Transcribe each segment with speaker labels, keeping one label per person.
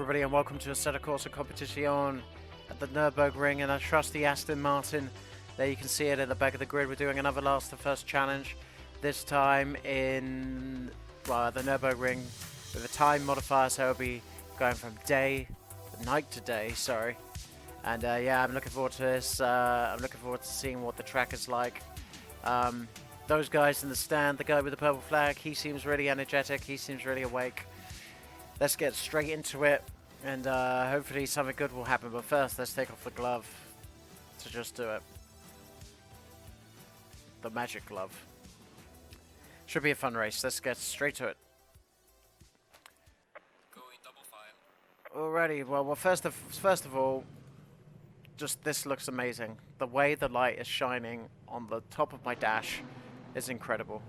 Speaker 1: everybody, and welcome to Assetto Corsa Competizione at the Nürburgring, and I trust the Aston Martin. There you can see it at the back of the grid. We're doing another last to first challenge, this time in the Nürburgring with a time modifier, so it'll be going from night to day, sorry. And yeah, I'm looking forward to this. I'm looking forward to seeing what the track is like. Those guys in the stand, the guy with the purple flag, he seems really energetic, he seems really awake. Let's get straight into it, and hopefully something good will happen. But first, let's take off the glove to just do it. The magic glove. Should be a fun race. Let's get straight to it.
Speaker 2: Going double file.
Speaker 1: Alrighty. Well, first of all, just this looks amazing. The way the light is shining on the top of my dash is incredible.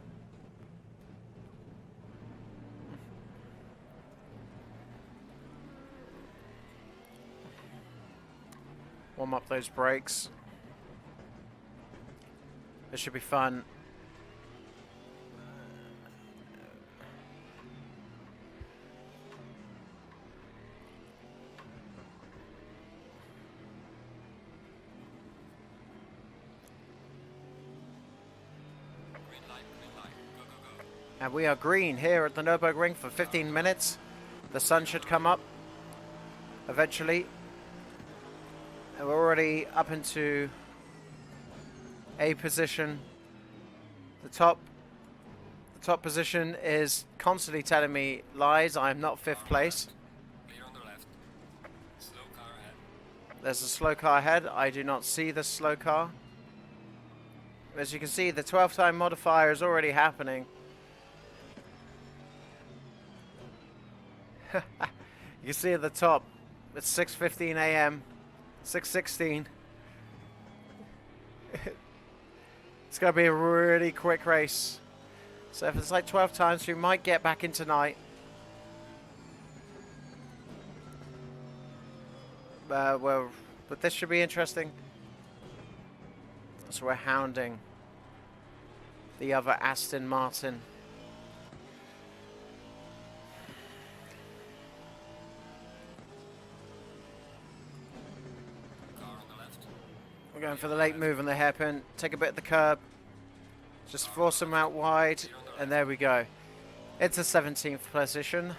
Speaker 1: Warm up those brakes. This should be fun.
Speaker 2: Green light, go, go, go.
Speaker 1: And we are green here at the Nürburgring for 15 minutes. The sun should come up eventually. And we're already up into A position. The top position is constantly telling me lies. I am not 5th place.
Speaker 2: Clear on the left. Slow car ahead.
Speaker 1: There's a slow car ahead. I do not see the slow car. As you can see, the 12 time modifier is already happening. You can see at the top, it's 6:15 a.m. 6:16. It's going to be a really quick race. So if it's like 12 times, we might get back in tonight. Well, but this should be interesting. So we're hounding the other Aston Martin. We're going for the late move on the hairpin. Take a bit of the curb. Just force them out wide. And there we go. It's a 17th position.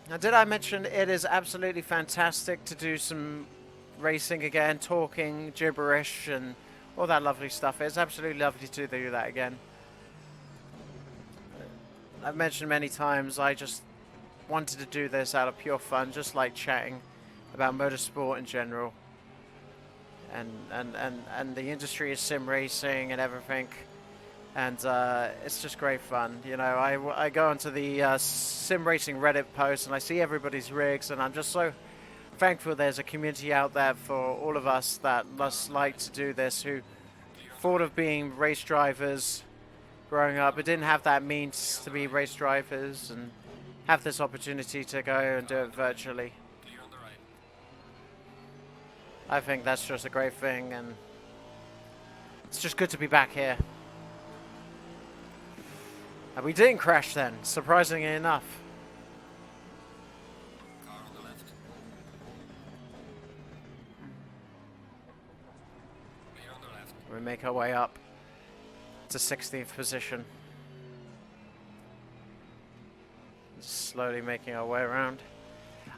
Speaker 1: Now, did I mention it is absolutely fantastic to do some racing again, talking gibberish and all that lovely stuff. It's absolutely lovely to do that again. I've mentioned many times I just wanted to do this out of pure fun, just like chatting about motorsport in general. And the industry of sim racing and everything, and it's just great fun. You know, I go onto the sim racing Reddit post and I see everybody's rigs, and I'm just so thankful there's a community out there for all of us that must like to do this, who thought of being race drivers growing up but didn't have that means to be race drivers and have this opportunity to go and do it virtually. I think that's just a great thing, and it's just good to be back here. And we didn't crash then, surprisingly enough.
Speaker 2: Car on the left. Clear on the left.
Speaker 1: We make our way up to 16th position. Just slowly making our way around.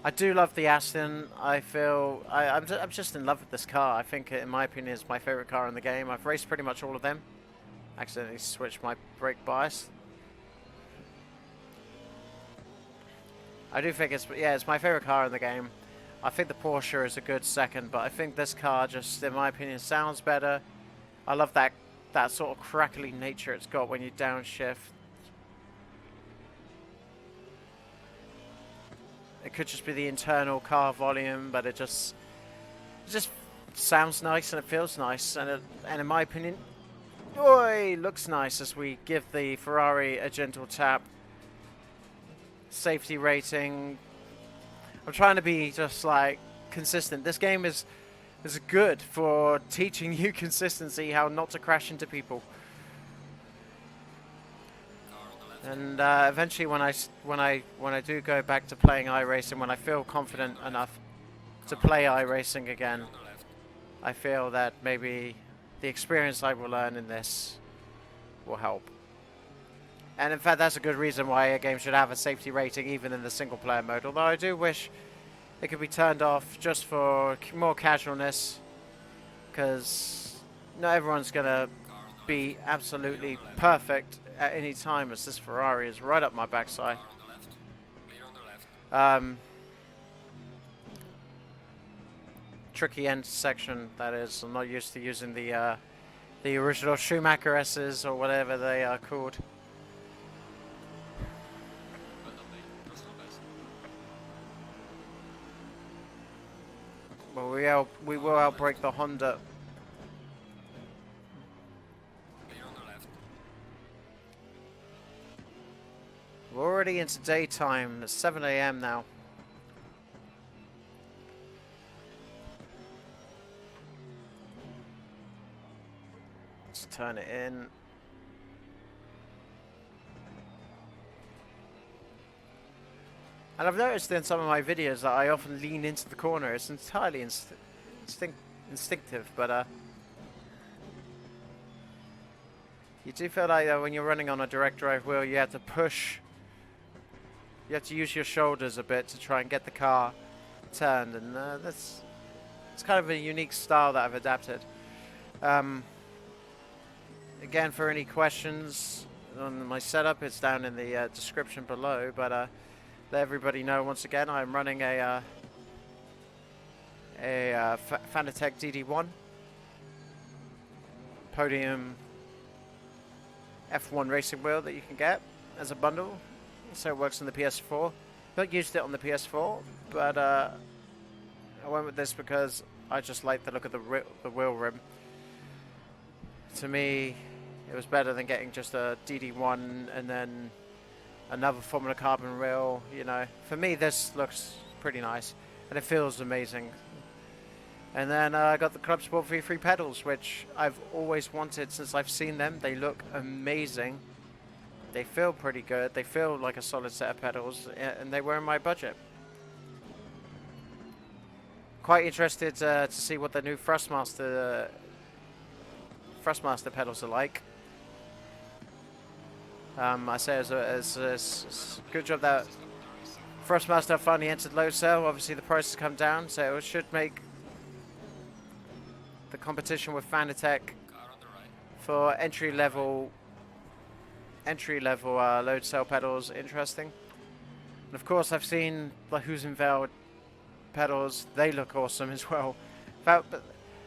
Speaker 1: I do love the Aston. I feel I'm just in love with this car. I think, in my opinion, it's my favorite car in the game. I've raced pretty much all of them. Accidentally switched my brake bias. I do think it's my favorite car in the game. I think the Porsche is a good second, but I think this car just, in my opinion, sounds better. I love that sort of crackly nature it's got when you downshift. It could just be the internal car volume, but it just sounds nice and it feels nice, and in my opinion, looks nice as we give the Ferrari a gentle tap. Safety rating. I'm trying to be just like consistent. This game is good for teaching you consistency, how not to crash into people.
Speaker 2: Car on the left.
Speaker 1: And eventually, when I do go back to playing iRacing, when I feel confident enough to play iRacing again,
Speaker 2: On the left.
Speaker 1: I feel that maybe the experience I will learn in this will help. And in fact, that's a good reason why a game should have a safety rating even in the single player mode. Although I do wish it could be turned off just for more casualness, because not everyone's going to
Speaker 2: Car on the
Speaker 1: be
Speaker 2: left.
Speaker 1: absolutely
Speaker 2: Clear on the left.
Speaker 1: perfect at any time, as this Ferrari is right up my backside.
Speaker 2: Car on the left. Clear on the left.
Speaker 1: Tricky end section, that is. I'm not used to using the original Schumacher S's or whatever they are called.
Speaker 2: Well done, mate. That's not bad.
Speaker 1: Well, we will outbreak the Honda.
Speaker 2: Clear on the left.
Speaker 1: We're already into daytime. It's 7 a.m. now. Let's turn it in. And I've noticed in some of my videos that I often lean into the corner. It's entirely instinctive, but you do feel like when you're running on a direct drive wheel, you have to push. You have to use your shoulders a bit to try and get the car turned, and it's kind of a unique style that I've adapted. Again, for any questions on my setup, it's down in the description below. But let everybody know once again, I'm running a Fanatic DD1 podium F1 racing wheel that you can get as a bundle, so it works on the PS4. Not used it on the PS4, but I went with this because I just like the look of the wheel rim. To me, it was better than getting just a DD1 and then another Formula Carbon wheel. You know, for me, this looks pretty nice and it feels amazing. And then I got the Clubsport V3 Pedals, which I've always wanted since I've seen them. They look amazing. They feel pretty good. They feel like a solid set of pedals, and they were in my budget. Quite interested to see what the new Thrustmaster pedals are like. I say it's a good job that Thrustmaster finally entered load sale. Obviously, the price has come down, so it should make the competition with Fanatec
Speaker 2: Car on the right.
Speaker 1: for entry-level load cell pedals interesting. And of course, I've seen the Husenfeld pedals. They look awesome as well. But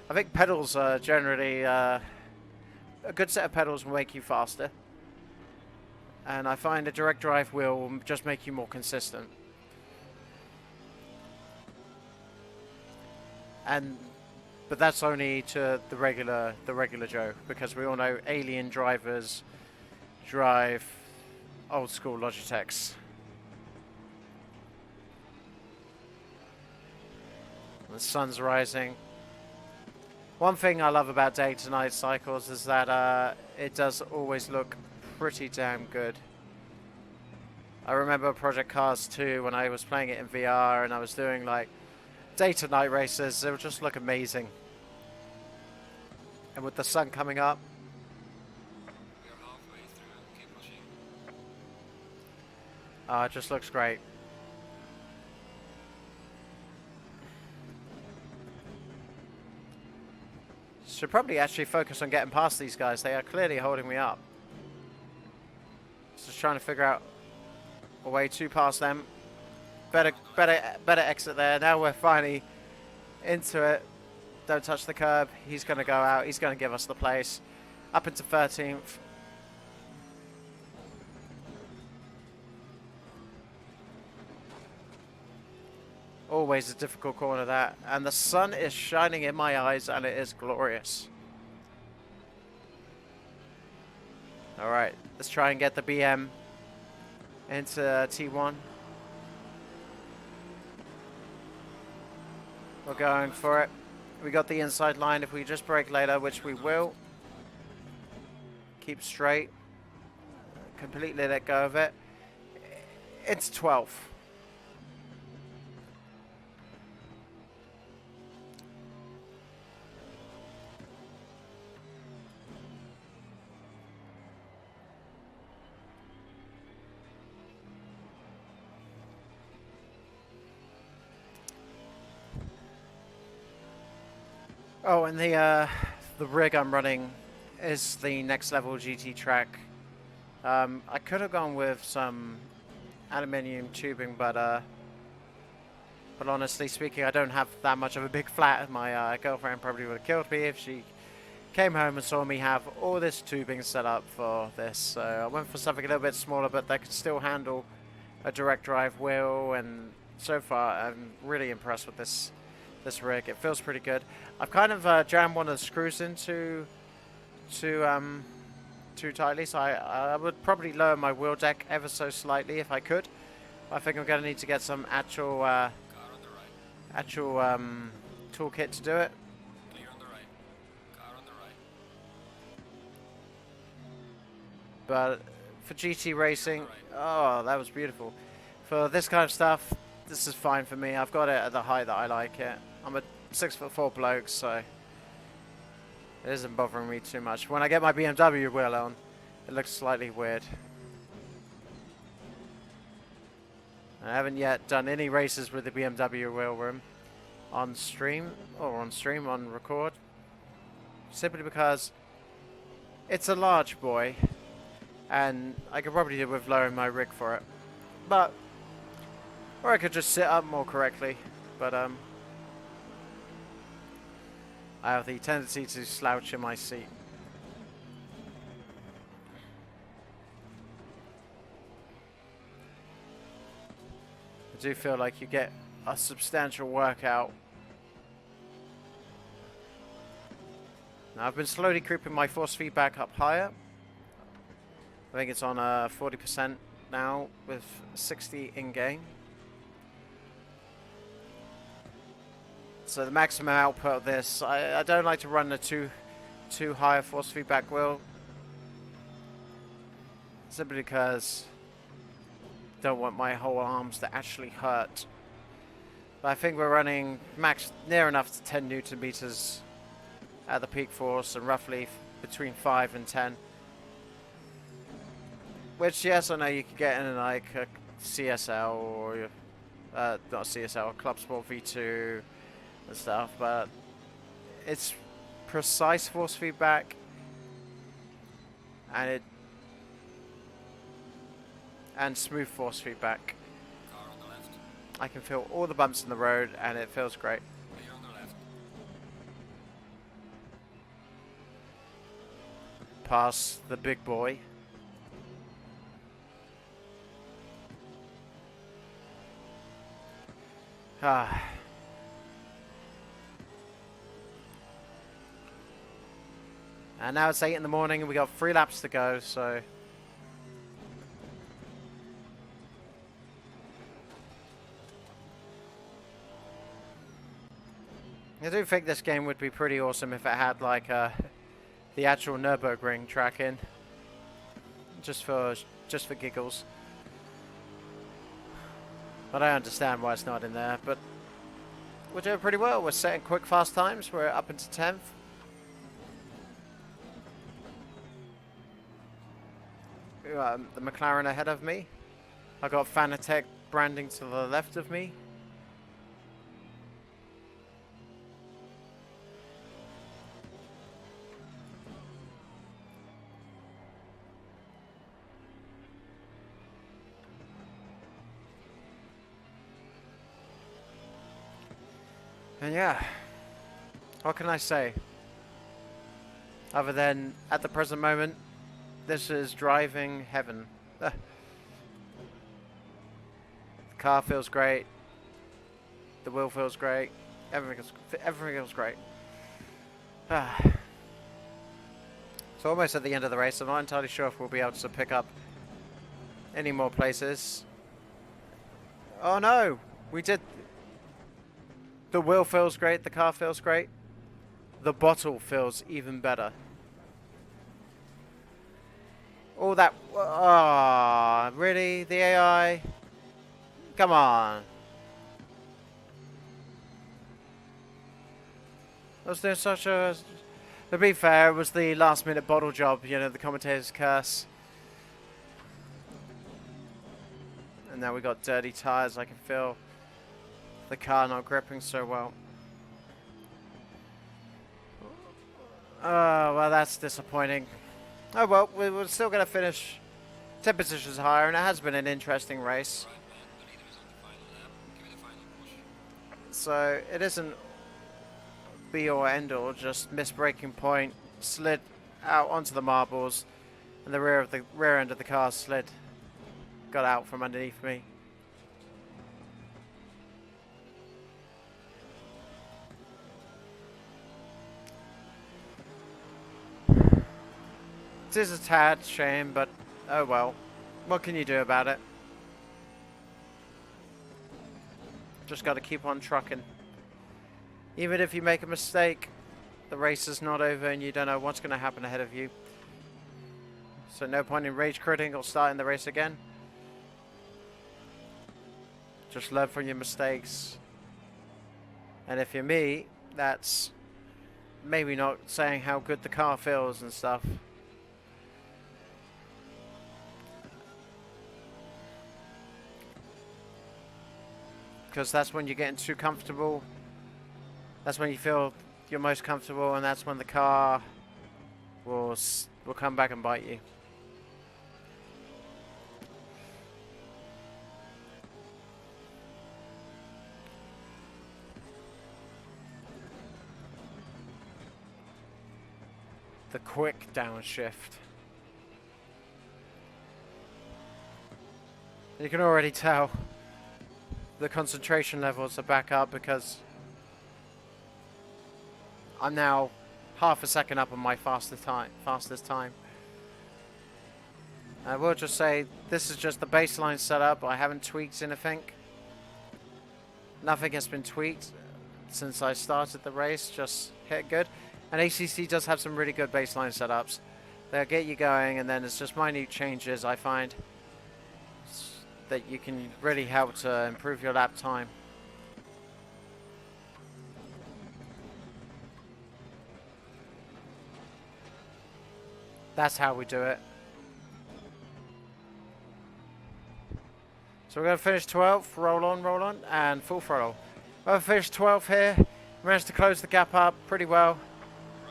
Speaker 1: I think pedals are generally a good set of pedals will make you faster, and I find a direct drive wheel will just make you more consistent. But that's only to the regular Joe, because we all know alien drivers drive old school Logitechs. The sun's rising. One thing I love about day to night cycles is that it does always look pretty damn good. I remember Project Cars 2 when I was playing it in VR and I was doing like day to night races. It would just look amazing. And with the sun coming up,
Speaker 2: We are halfway through. Keep pushing.
Speaker 1: it just looks great. Should probably actually focus on getting past these guys. They are clearly holding me up. Just trying to figure out a way to pass them. Better exit there. Now we're finally into it. Don't touch the curb. He's going to go out. He's going to give us the place. Up into 13th. Always a difficult corner, that. And the sun is shining in my eyes, and it is glorious. Alright, let's try and get the BM into T1. We're going for it. We got the inside line. If we just brake later, which we will. Keep straight. completely let go of it, it's 12th. Oh, and the rig I'm running is the Nextlevel GT track. I could have gone with some aluminium tubing, but honestly speaking, I don't have that much of a big flat. My girlfriend probably would have killed me if she came home and saw me have all this tubing set up for this. So I went for something a little bit smaller, but that could still handle a direct drive wheel. And so far, I'm really impressed with this rig. It feels pretty good. I've kind of jammed one of the screws in too tightly, so I would probably lower my wheel deck ever so slightly if I could. I think I'm going to need to get some actual
Speaker 2: Car on the right.
Speaker 1: toolkit to do it.
Speaker 2: Clear on the right. Car on the right.
Speaker 1: But for GT racing, oh, that was beautiful. For this kind of stuff, this is fine for me. I've got it at the height that I like it. I'm a 6'4" bloke, so it isn't bothering me too much. When I get my BMW wheel on, it looks slightly weird. I haven't yet done any races with the BMW wheel room on stream, on record, simply because it's a large boy, and I could probably do with lowering my rig for it. But, or I could just sit up more correctly, but I have the tendency to slouch in my seat. I do feel like you get a substantial workout. Now I've been slowly creeping my force feedback up higher. I think it's on 40% now with 60 in-game. So the maximum output of this, I don't like to run the too high a force feedback wheel, simply because I don't want my whole arms to actually hurt. But I think we're running max near enough to 10 Newton meters at the peak force, and roughly between 5 and 10. Which, yes, I know you could get in like a CSL or not a CSL, a Clubsport V2 and stuff, but it's precise force feedback, and smooth force feedback.
Speaker 2: Car on the left.
Speaker 1: I can feel all the bumps in the road, and it feels great.
Speaker 2: Clear on the left.
Speaker 1: Past the big boy. Ah. And now it's 8 in the morning and we got 3 laps to go, so I do think this game would be pretty awesome if it had like the actual Nürburgring track in, just for giggles. But I understand why it's not in there. But we're doing pretty well. We're setting quick fast times. We're up into 10th. The McLaren ahead of me. I got Fanatic branding to the left of me. And yeah, what can I say? Other than, at the present moment, this is driving heaven. The car feels great. The wheel feels great. Everything feels great. It's almost at the end of the race. I'm not entirely sure if we'll be able to pick up any more places. Oh no! We did... The wheel feels great, the car feels great. The bottle feels even better. All that. Ah, really? The AI? Come on. Was there such a... To be fair, it was the last minute bottle job, you know, the commentator's curse. And now we got dirty tyres. I can feel the car not gripping so well. Oh, well, that's disappointing. Oh, well, we're still going to finish 10 positions higher, and it has been an interesting race.
Speaker 2: Right, man. The leader is on the final lap. Give it a final push.
Speaker 1: So it isn't be or end all, just missed braking point, slid out onto the marbles, and the rear end of the car slid, got out from underneath me. It is a tad shame, but oh well. What can you do about it? Just got to keep on trucking. Even if you make a mistake, the race is not over and you don't know what's going to happen ahead of you. So no point in rage quitting or starting the race again. Just learn from your mistakes. And if you're me, that's maybe not saying how good the car feels and stuff. Because that's when you're getting too comfortable. That's when you feel you're most comfortable, and that's when the car will come back and bite you. The quick downshift. You can already tell the concentration levels are back up because I'm now half a second up on my fastest time. I will just say this is just the baseline setup. I haven't tweaked anything. Nothing has been tweaked since I started the race. Just hit good. And ACC does have some really good baseline setups. They'll get you going, and then it's just minute changes I find that you can really help to improve your lap time. That's how we do it. So we're going to finish 12th, roll on, and full throttle. We'll finish 12th here. Managed to close the gap up pretty well.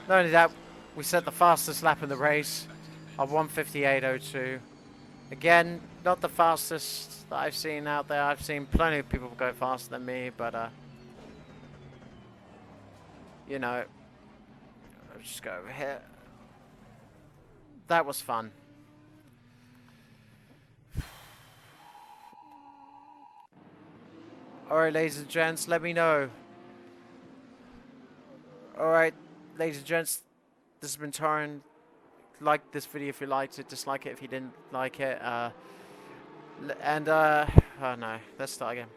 Speaker 1: Not only that, we set the fastest lap in the race of 1:58.02. Again, not the fastest that I've seen out there. I've seen plenty of people go faster than me, but you know, I'll just go over here. That was fun. Alright, ladies and gents, let me know. Alright, ladies and gents, this has been Torrin. Like this video if you liked it, dislike it if you didn't like it. Oh no, let's start again.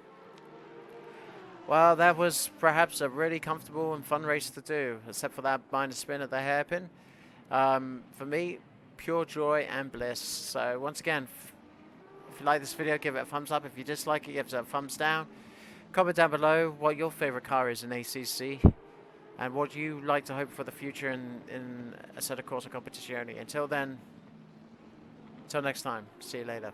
Speaker 1: Well, that was perhaps a really comfortable and fun race to do, except for that minus spin at the hairpin. For me, pure joy and bliss. So once again, if you like this video, give it a thumbs up. If you dislike it, give it a thumbs down. Comment down below what your favorite car is in ACC and what you like to hope for the future in Assetto Corsa Competizione. Until then, until next time, see you later.